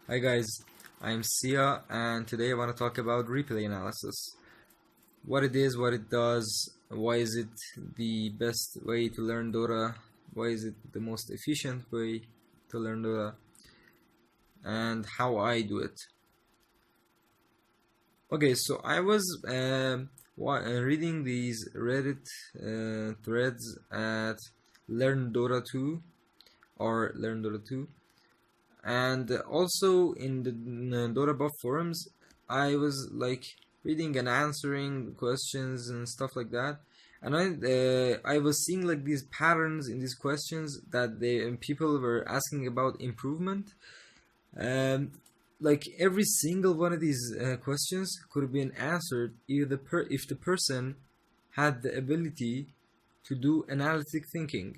Hi guys, I'm Sia and today I want to talk about replay analysis. What it is, what it does, why is it the best way to learn Dota, why is it the most efficient way to learn Dota, and how I do it. Okay, so I was reading these Reddit threads at Learn Dota 2 or Learn Dota 2, and also in the Dota Buff forums I was like reading and answering questions and stuff like that, and I was seeing like these patterns in these questions that people were asking about improvement. um, like every single one of these questions could have been answered if the person had the ability to do analytic thinking.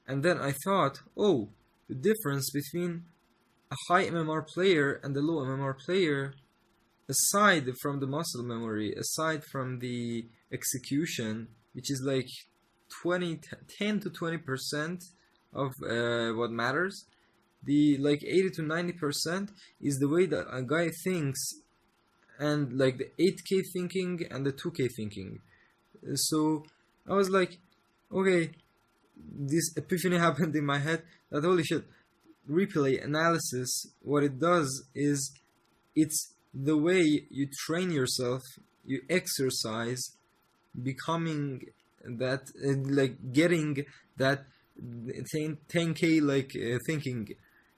And then I thought, oh, the difference between a high MMR player and a low MMR player, aside from the muscle memory, aside from the execution, which is like 10 to 20% of what matters, the like 80 to 90% is the way that a guy thinks, and like the 8K thinking and the 2K thinking. So I was like, okay, this epiphany happened in my head that holy shit, replay analysis, what it does is it's the way you train yourself, you exercise becoming that like getting that 10k like thinking.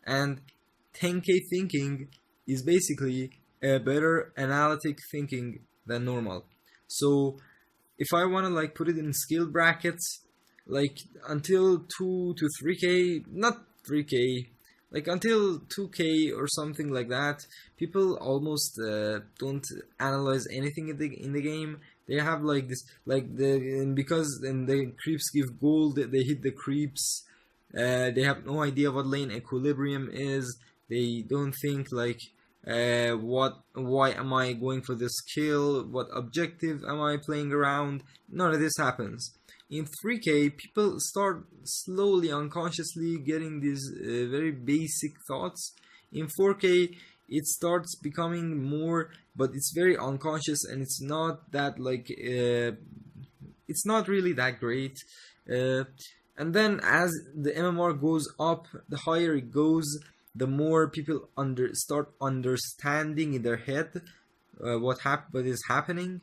And 10k thinking is basically a better analytic thinking than normal. So if I want to like put it in skill brackets, like until 2 to 3k, not 3k, like until 2k or something like that, people almost don't analyze anything in the game. They have like this, like because then the creeps give gold, they hit the creeps. They have no idea what lane equilibrium is. They don't think like why am I going for this kill, what objective am I playing around. None of this happens. In 3k, people start slowly unconsciously getting these very basic thoughts. In 4k, it starts becoming more, but it's very unconscious, and it's not that like it's not really that great. uh, and then as the MMR goes up, the higher it goes, the more people start understanding in their head what is happening,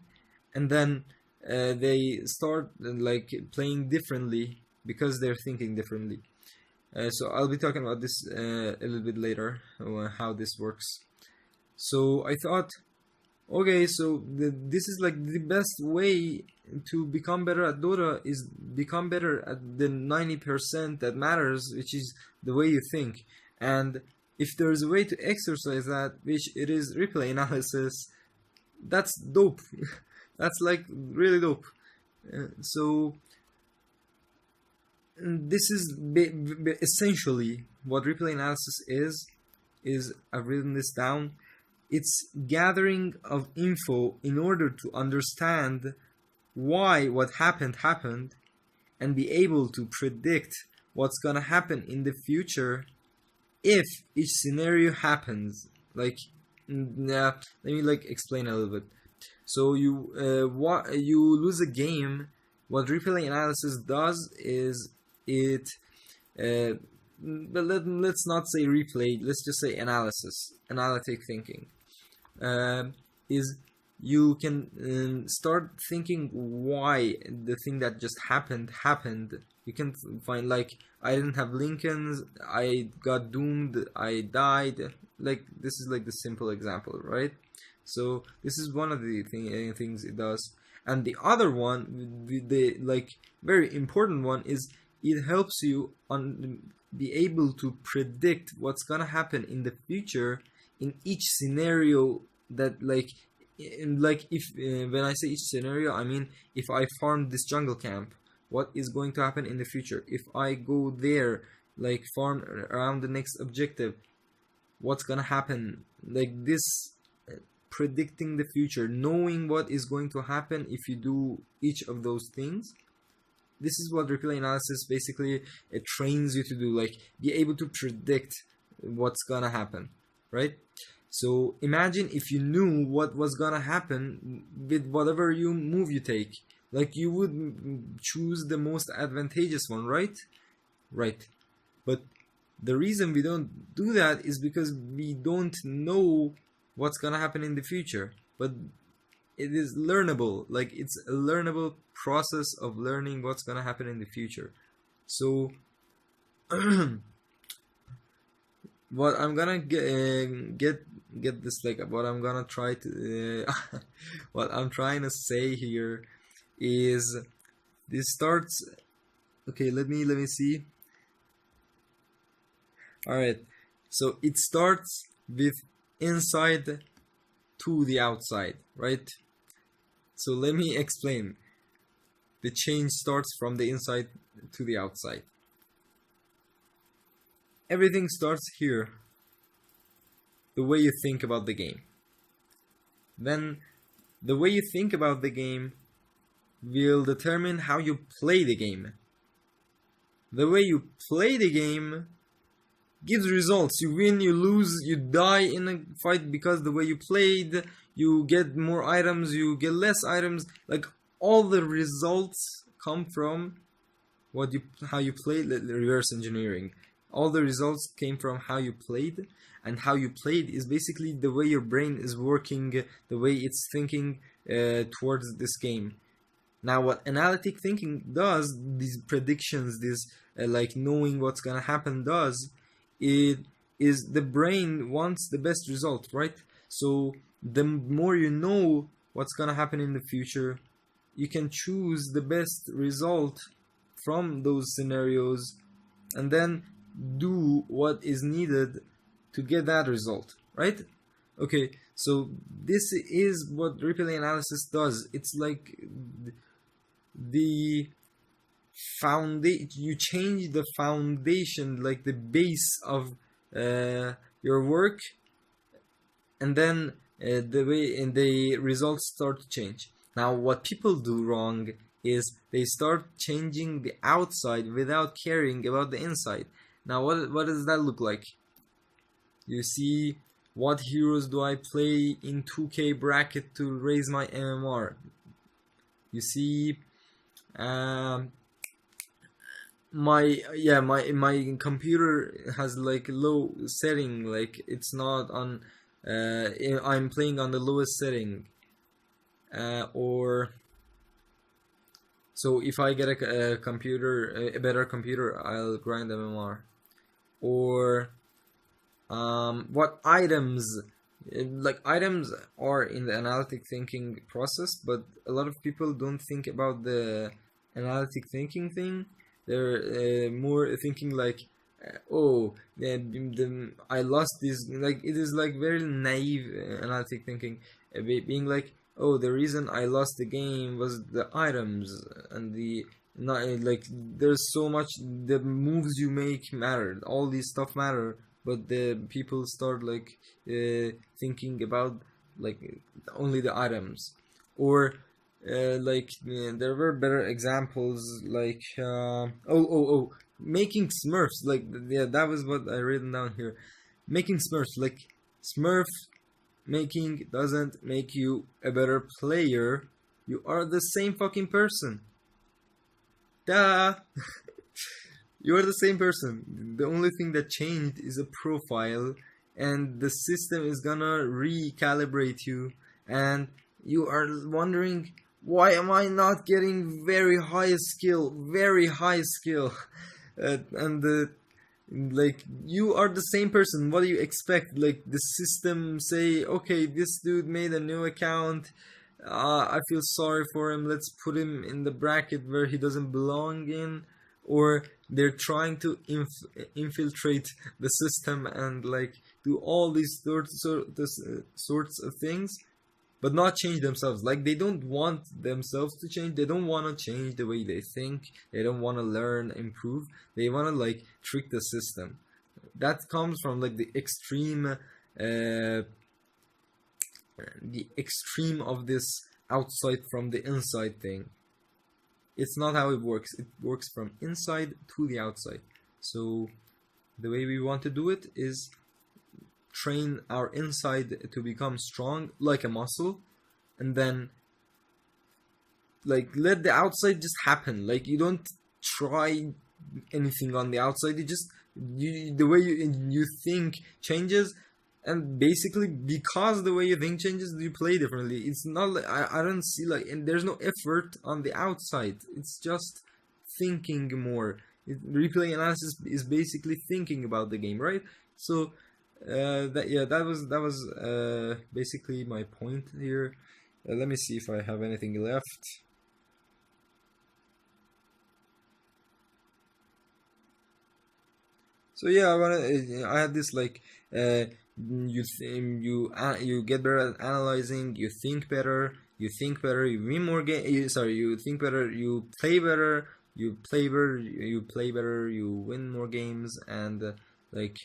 and then they start like playing differently because they're thinking differently. So I'll be talking about this a little bit later, how this works. So I thought, okay, so this is like the best way to become better at Dota is become better at the 90% that matters, which is the way you think. And if there's a way to exercise that, which it is replay analysis, that's dope. That's like really dope. So this is essentially what replay analysis is I've written this down. It's gathering of info in order to understand why what happened and be able to predict what's gonna happen in the future if each scenario happens. Like, let me like explain a little bit. So you lose a game. What replay analysis does is it but let's not say replay, let's just say analysis, analytic thinking, is you can start thinking why the thing that just happened. You can find like, I didn't have Lincolns, I got doomed, I died. Like this is like the simple example, right? So this is one of the things it does. And the other one, the like very important one, is it helps you be able to predict what's gonna happen in the future in each scenario. That like if when I say each scenario, I mean if I farm this jungle camp, what is going to happen in the future? If I go there, like farm around the next objective, what's gonna happen? Like this, predicting the future, knowing what is going to happen if you do each of those things. This is what replay analysis basically it trains you to do, like be able to predict what's gonna happen, right? So imagine if you knew what was gonna happen with whatever you move you take. Like you would choose the most advantageous one, right? Right. But the reason we don't do that is because we don't know what's gonna happen in the future. But it is learnable. Like it's a learnable process of learning what's gonna happen in the future. So what I'm gonna get this, like what I'm gonna try to what I'm trying to say here is this starts. Okay, let me see. All right, so it starts with inside to the outside, right? So let me explain. The change starts from the inside to the outside. Everything starts here, the way you think about the game. Then the way you think about the game will determine how you play the game. The way you play the game gives results. You win, you lose, you die in a fight because the way you played, you get more items, you get less items. Like all the results come from how you played. Reverse engineering. All the results came from how you played, and how you played is basically the way your brain is working, the way it's thinking towards this game. Now, what analytic thinking does, these predictions, this like knowing what's gonna happen does, it is the brain wants the best result, right? So the more you know what's gonna happen in the future, you can choose the best result from those scenarios, and then do what is needed to get that result, right? Okay, so this is what replay analysis does. It's like the foundation. You change the foundation, like the base of your work, and then the results start to change. Now, what people do wrong is they start changing the outside without caring about the inside. Now, what does that look like? You see, what heroes do I play in 2K bracket to raise my MMR? You see, my computer has like low setting, like it's not on. I'm playing on the lowest setting, or so if I get a computer, a better computer, I'll grind MMR. Or what items, like items are in the analytic thinking process, but a lot of people don't think about the analytic thinking thing. They're more thinking like, oh, I lost this. Like it is like very naive analytic thinking, being like, oh, the reason I lost the game was the items and the not like there's so much, the moves you make matter, all these stuff matter, but the people start like thinking about like only the items. Or there were better examples like making smurfs, like yeah, that was what I written down here. Making smurfs, like smurf making doesn't make you a better player. You are the same fucking person. Duh. You are the same person. The only thing that changed is a profile, and the system is gonna recalibrate you, and you are wondering, why am I not getting very high skill? Like you are the same person. What do you expect? Like the system say, okay, this dude made a new account. I feel sorry for him. Let's put him in the bracket where he doesn't belong in. Or they're trying to infiltrate the system and like do all these sorts of things, but not change themselves. Like they don't want themselves to change. They don't want to change the way they think. They don't want to learn, improve. They want to like trick the system. That comes from like the extreme of this outside from the inside thing. It's not how it works. It works from inside to the outside. So the way we want to do it is train our inside to become strong like a muscle, and then like let the outside just happen. Like you don't try anything on the outside. The way you think changes, and basically because the way you think changes, you play differently. It's not like I don't see like, and there's no effort on the outside. It's just thinking more. Replay analysis is basically thinking about the game, right? So that was basically my point here. Let me see if I have anything left. So yeah, I had this like you get better at analyzing. You think better. You think better. You win more game. You think better. You play better. You play better. You play better. You win more games, and like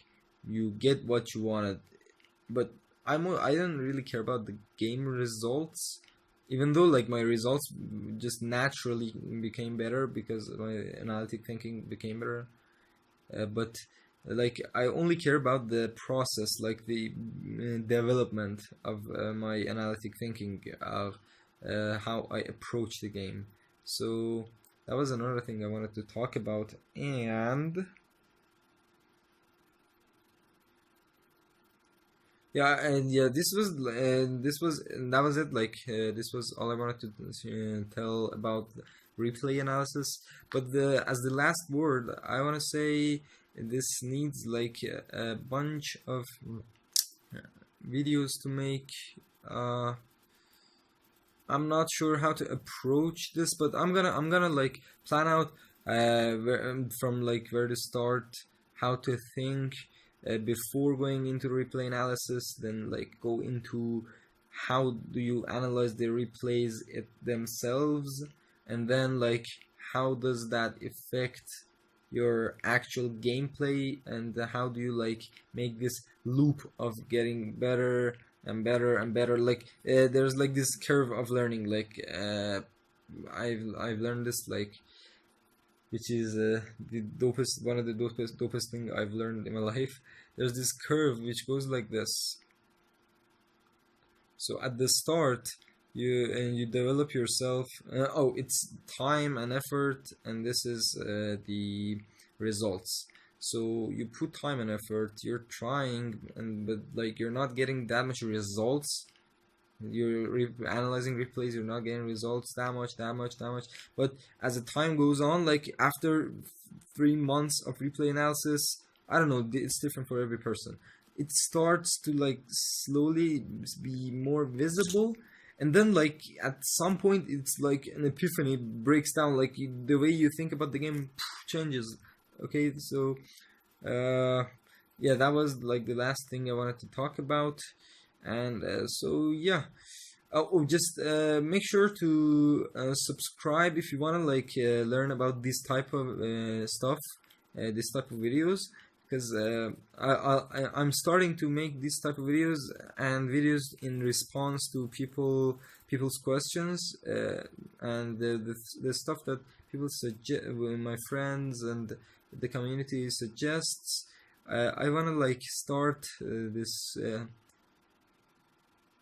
you get what you wanted. But I don't really care about the game results, even though like my results just naturally became better because my analytic thinking became better. But like I only care about the process, like the development of my analytic thinking of how I approach the game. So that was another thing I wanted to talk about. And yeah, and yeah, that was it. Like this was all I wanted to tell about replay analysis. But as the last word, I want to say this needs like a bunch of videos to make. I'm not sure how to approach this, but I'm gonna like plan out from like where to start, how to think before going into replay analysis, then like go into how do you analyze the replays themselves, and then like how does that affect your actual gameplay, and how do you like make this loop of getting better and better and better. Like there's like this curve of learning. Like I've learned this, like, which is the dopest, one of the dopest thing I've learned in my life. There's this curve which goes like this. So at the start, you develop yourself. It's time and effort, and this is the results. So you put time and effort. You're trying, but like you're not getting that much results. You're analyzing replays. You're not getting results that much. But as the time goes on, like after 3 months of replay analysis, I don't know. It's different for every person. It starts to like slowly be more visible, and then like at some point it's like an epiphany breaks down. Like the way you think about the game changes. Okay, so yeah, that was like the last thing I wanted to talk about. And so yeah, just make sure to subscribe if you want to like learn about this type of stuff, this type of videos, because I'm starting to make this type of videos, and videos in response to people's questions, and the stuff that people suggest, my friends and the community suggests. I want to like start this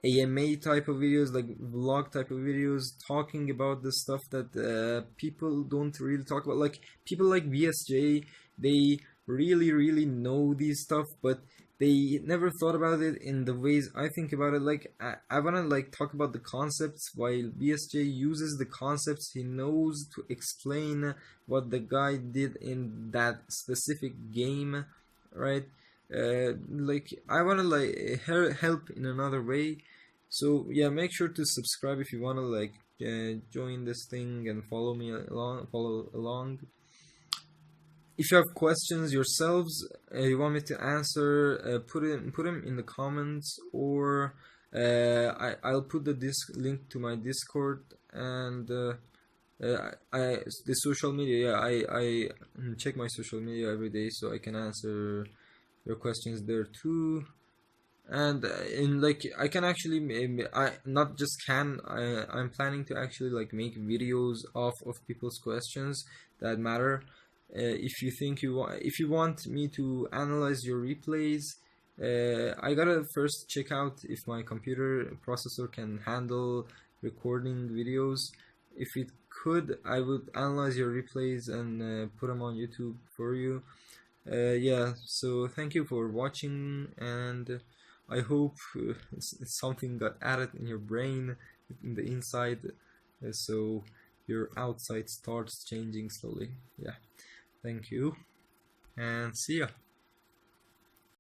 AMA type of videos, like vlog type of videos, talking about the stuff that people don't really talk about. Like people like BSJ, they really know these stuff, but they never thought about it in the ways I think about it. Like I want to like talk about the concepts, while BSJ uses the concepts he knows to explain what the guy did in that specific game, right? Like I want to like help in another way. So yeah, make sure to subscribe if you want to like join this thing and follow along. If you have questions yourselves, you want me to answer, put them in the comments, or I'll put the link to my Discord and the social media. Yeah, I check my social media every day, so I can answer your questions there too. And in like I can actually I not just can I'm planning to actually like make videos of people's questions that matter. If you want me to analyze your replays, I gotta first check out if my computer processor can handle recording videos. If it could, I would analyze your replays and put them on YouTube for you. Yeah, so thank you for watching, and I hope something got added in your brain, in the inside, so your outside starts changing slowly. Yeah, thank you, and see ya.